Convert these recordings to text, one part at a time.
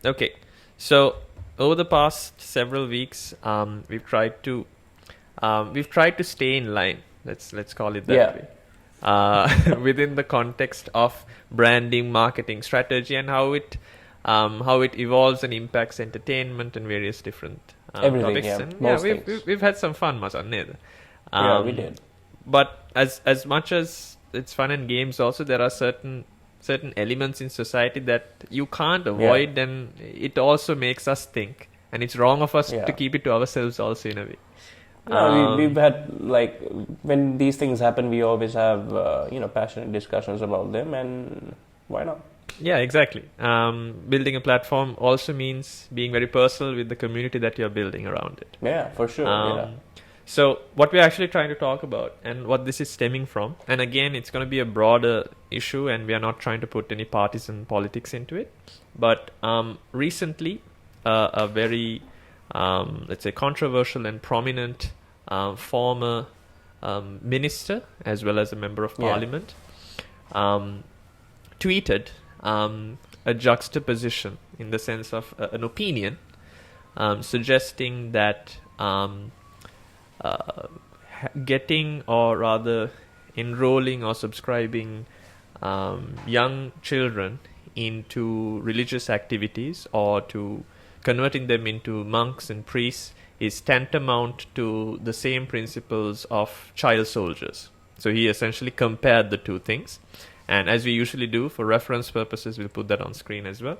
Okay, so over the past several weeks, we've tried to stay in line. Let's call it that Yeah, way. Within the context of branding, marketing strategy, and how it evolves and impacts entertainment and various different everything. topics. Yeah, And yeah, most things. we've had some fun, Masan. Yeah, we Um, did. but as much as it's fun and games, also there are certain elements in society that you can't Yeah, avoid, and it also makes us think. And it's wrong of us to yeah. keep it to ourselves, also in a way. No, we've Um, had like when these things happen, we always have passionate discussions about them, and why not? Yeah, exactly. Building a platform also means being very personal with the community that you're building around it. Yeah, for sure. Yeah, Um, so, what we're actually trying to talk about and what this is stemming from, and again, it's going to be a broader issue, and we are not trying to put any partisan politics into it. But recently, a very, let's say, controversial and prominent former minister, as well as a member of yeah, parliament, um, tweeted a juxtaposition in the sense of an opinion suggesting that uh, getting or rather enrolling or subscribing young children into religious activities or to converting them into monks and priests is tantamount to the same principles of child soldiers. So he essentially compared the two things. And as we usually do for reference purposes, we'll put that on screen as well.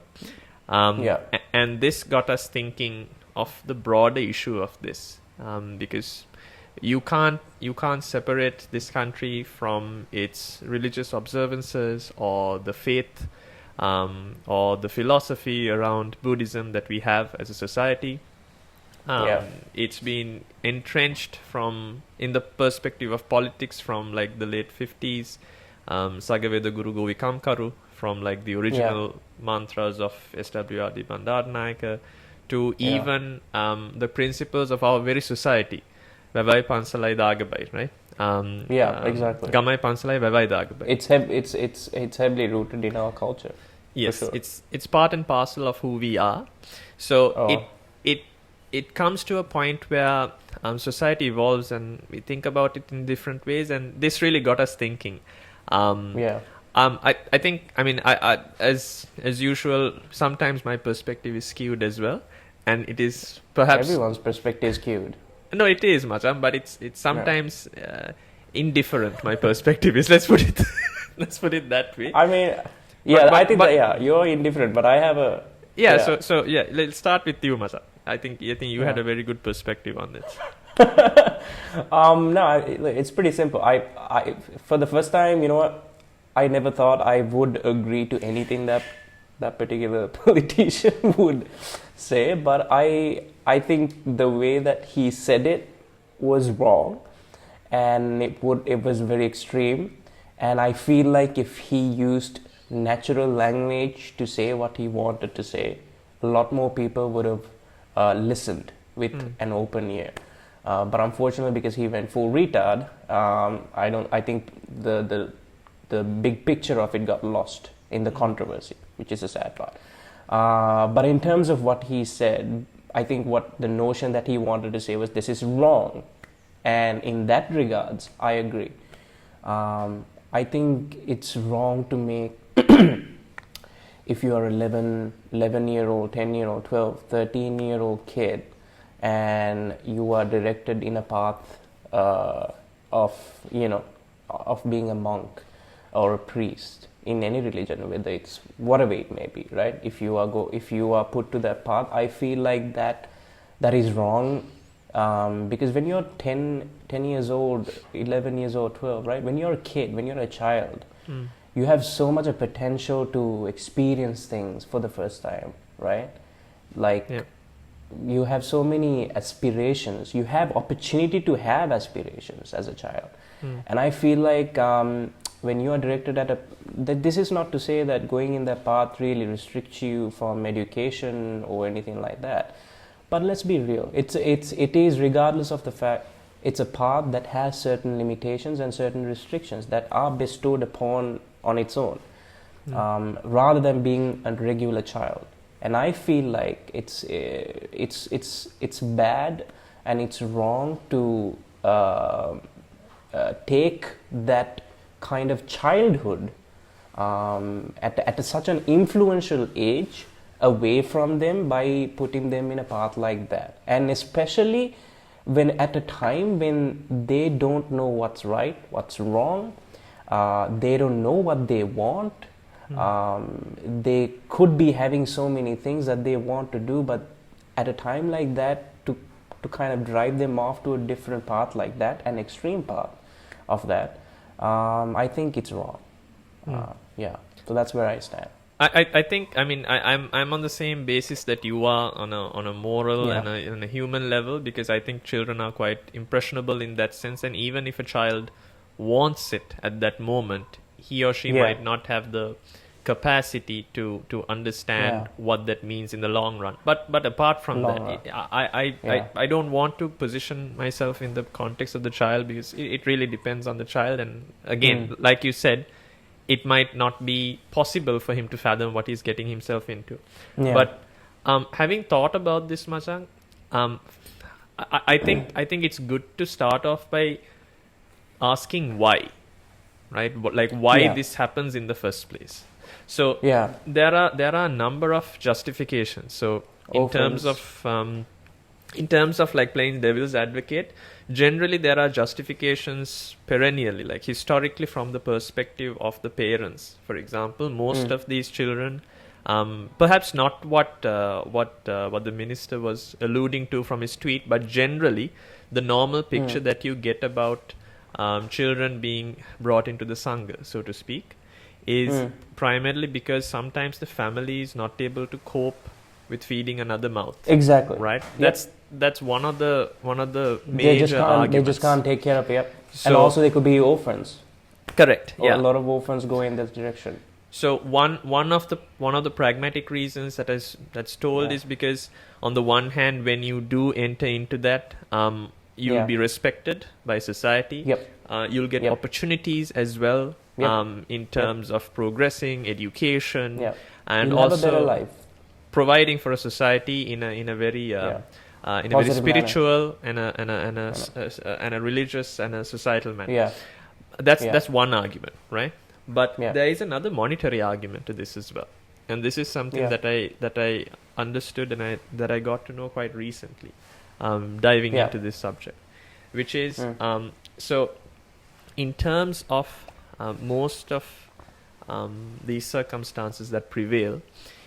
yeah, And this got us thinking of the broader issue of this, because you can't separate this country from its religious observances or the faith or the philosophy around Buddhism that we have as a society. yeah, It's been entrenched from in the perspective of politics from like the late 50s, Sagaveda Guru Govikamkaru, from like the yeah, original mantras of SWRD Bandaranaike to yeah, even the principles of our very society. Vevai Pansalai Dagabai, right? yeah. Exactly. Gamai Pansalai Vevai Dagabai. It's heavily rooted in our culture, for Yes, sure. it's part and parcel of who we are. So Oh, it it comes to a point where society evolves and we think about it in different ways, and this really got us thinking. Um, yeah. I think I mean I as usual sometimes my perspective is skewed as well, and it is perhaps Everyone's perspective is skewed. no, it is Macham, but it's Yeah. sometimes indifferent. My perspective is, let's put it let's put it that way. I mean, But yeah, I think that, but yeah, you're indifferent, but I have a, yeah, yeah, so yeah, let's start with you, Masa. I think you had yeah. a very good perspective on this. No, look, it's pretty simple. For the first time, you know what? I never thought I would agree to anything that that particular politician would say, but I think the way that he said it was wrong, and it was very extreme, and I feel like if he used natural language to say what he wanted to say, a lot more people would have listened with Mm. an open ear. But unfortunately, because he went full retard, I don't. I think the big picture of it got lost in the controversy, which is a sad part. But in terms of what he said, I think what the notion that he wanted to say was this is wrong, and in that regards, I agree. I think it's wrong to make if you are 11-year-old, 10-year-old, 12, 13-year-old kid, and you are directed in a path of, of being a monk or a priest in any religion, whether it's whatever it may be, right? If you are put to that path, I feel like that is wrong, because when you're 10 years old, 11 years old, 12, right? When you're a kid, when you're a child, Mm. you have so much of potential to experience things for the first time, right? Yeah. Like, you have so many aspirations, you have opportunity to have aspirations as a child. Mm. And I feel like, when you are directed at that, this is not to say that going in that path really restricts you from education or anything like that, but let's be real, it is, regardless of the fact, it's a path that has certain limitations and certain restrictions that are bestowed upon on its own, Mm. rather than being a regular child. and I feel like it's bad and it's wrong to take that kind of childhood at such an influential age away from them by putting them in a path like that, and especially when at a time when they don't know what's right, what's wrong, they don't know what they want. They could be having so many things that they want to do, but at a time like that, to kind of drive them off to a different path like that, an extreme path of that, I think it's wrong. Yeah, so that's where I stand. I think, I mean, I'm on the same basis that you are on a moral and a human level, because I think children are quite impressionable in that sense, and even if a child wants it at that moment, he or she might not have the capacity to understand what that means in the long run. But apart from I don't want to position myself in the context of the child, because it really depends on the child, and again, like you said, it might not be possible for him to fathom what he's getting himself into. But having thought about this, Masang, I think it's good to start off by asking why, right? Like why this happens in the first place. So there are a number of justifications. So in terms of like playing devil's advocate, generally there are justifications perennially, like historically, from the perspective of the parents. For example, most of these children, perhaps not what the minister was alluding to from his tweet, but generally the normal picture that you get about children being brought into the Sangha, so to speak, is primarily because sometimes the family is not able to cope with feeding another mouth. Exactly. Right? That's one of the major arguments. They just can't take care of it. So, and also they could be orphans. Correct. A lot of orphans go in this direction. So one of the pragmatic reasons that's told is because, on the one hand, when you do enter into that, you'll be respected by society. You'll get opportunities as well, in terms of progressing, education, and you'll also have a better life. Providing for a society in a very very spiritual manner. and a religious and a societal manner. That's one argument, right? But there is another monetary argument to this as well, and this is something that I understood and that I got to know quite recently, diving into this subject, which is so in terms of most of these circumstances that prevail,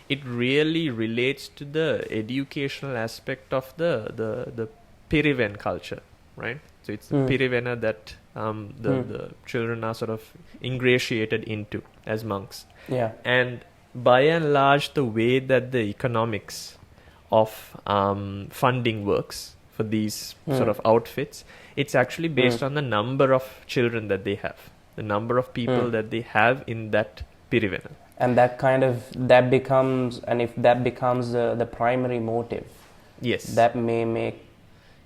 it really relates to the educational aspect of the Piriven culture, right? So it's the Pirivena that the children are sort of ingratiated into as monks. And by and large, the way that the economics of funding works for these sort of outfits, it's actually based on the number of children that they have, the number of people that they have in that Pirivena. And if that becomes the primary motive, that may make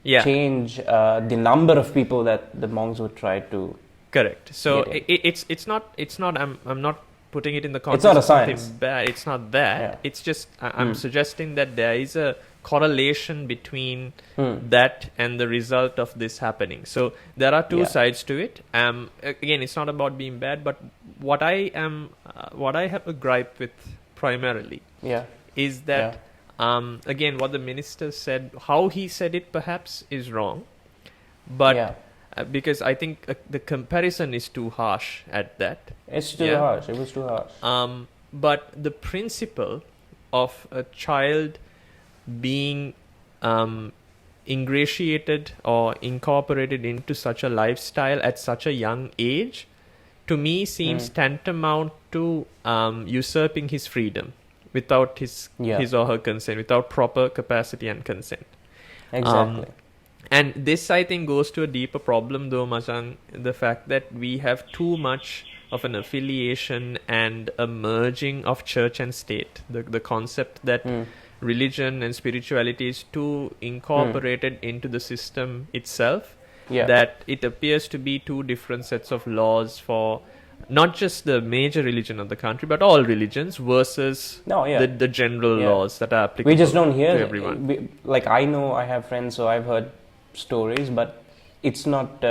change the number of people that the monks would try to. Correct. So it's not. I'm not putting it in the context. It's not a of something science. Bad. It's not that. It's just I'm suggesting that there is a correlation between that and the result of this happening. So there are two sides to it. Again, it's not about being bad, but what I have a gripe with primarily is that again, what the minister said, how he said it perhaps is wrong, but because I think the comparison is too harsh at that. It's too harsh. It was too harsh. But the principle of a child being ingratiated or incorporated into such a lifestyle at such a young age, to me seems tantamount to usurping his freedom without his or her consent, without proper capacity and consent. Exactly. And this, I think, goes to a deeper problem, though, Masang, the fact that we have too much of an affiliation and a merging of church and state. The concept that religion and spirituality is too incorporated into the system itself, that it appears to be two different sets of laws for not just the major religion of the country, but all religions versus No, yeah. the general Yeah. laws that are applicable We just don't hear to everyone. like I know I have friends, so I've heard stories, but it's not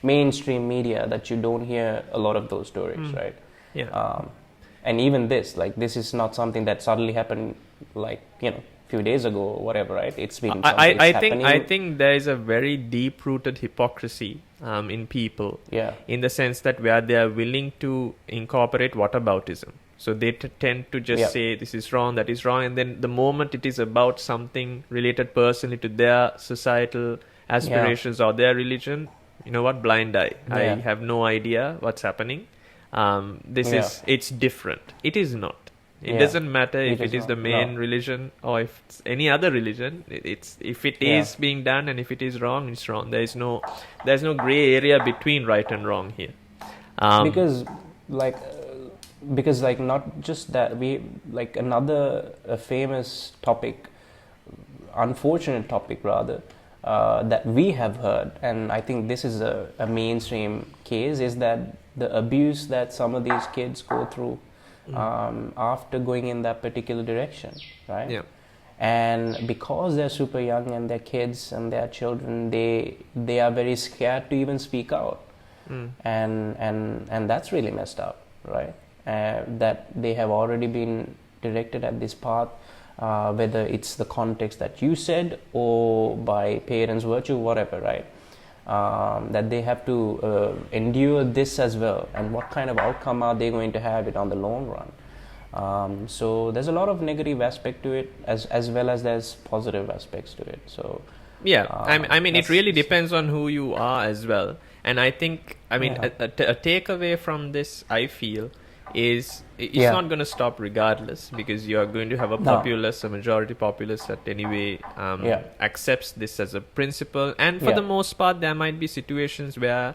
mainstream media that you don't hear a lot of those stories, right? Yeah. And even this is not something that suddenly happened, like few days ago or whatever, right? It's been something I happening. think there is a very deep rooted hypocrisy in people, Yeah. in the sense that where they are willing to incorporate whataboutism. So they tend to just Yeah. say this is wrong, that is wrong, and then the moment it is about something related personally to their societal aspirations or their religion, you know what, blind eye. I Yeah. have no idea what's happening. It's different. It is not. It Yeah. doesn't matter It if is it is not. the main No. religion or if it's any other religion. It's if it Yeah. is being done and if it is wrong, it's wrong. There's no gray area between right and wrong here. because like uh, because like not just that, we like another famous topic, unfortunate topic rather, that we have heard, and I think this is a mainstream case, is that the abuse that some of these kids go through after going in that particular direction, right? Yeah. And because they're super young and they're kids and they're children, they are very scared to even speak out. And that's really messed up, right? That they have already been directed at this path, whether it's the context that you said or by parents' virtue, whatever, right? That they have to endure this as well, and what kind of outcome are they going to have it on the long run? So there's a lot of negative aspect to it, as well as there's positive aspects to it. So Yeah, I mean, it that's- really depends on who you are as well. And I think, I mean, Yeah. a takeaway from this, I feel, is it's Yeah. not going to stop regardless, because you are going to have a No. populace, a majority populace that anyway Yeah. accepts this as a principle. And for Yeah. the most part, there might be situations where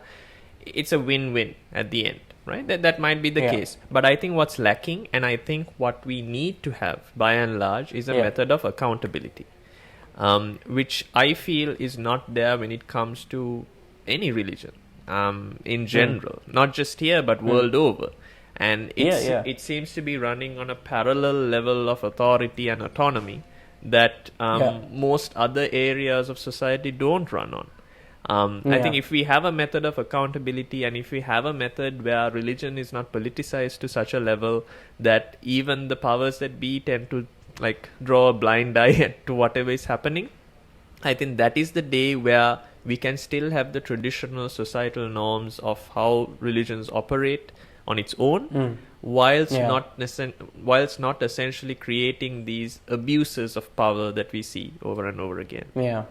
it's a win-win at the end, right? That might be the Yeah. case. But I think what's lacking, and I think what we need to have by and large, is a Yeah. method of accountability. Which I feel is not there when it comes to any religion in general, not just here but world over. And Yeah. it seems to be running on a parallel level of authority and autonomy that Yeah. most other areas of society don't run on. I think Yeah. if we have a method of accountability, and if we have a method where religion is not politicized to such a level that even the powers that be tend to like draw a blind eye to whatever is happening, I think that is the day where we can still have the traditional societal norms of how religions operate on its own, whilst Yeah. whilst not essentially creating these abuses of power that we see over and over again. Yeah.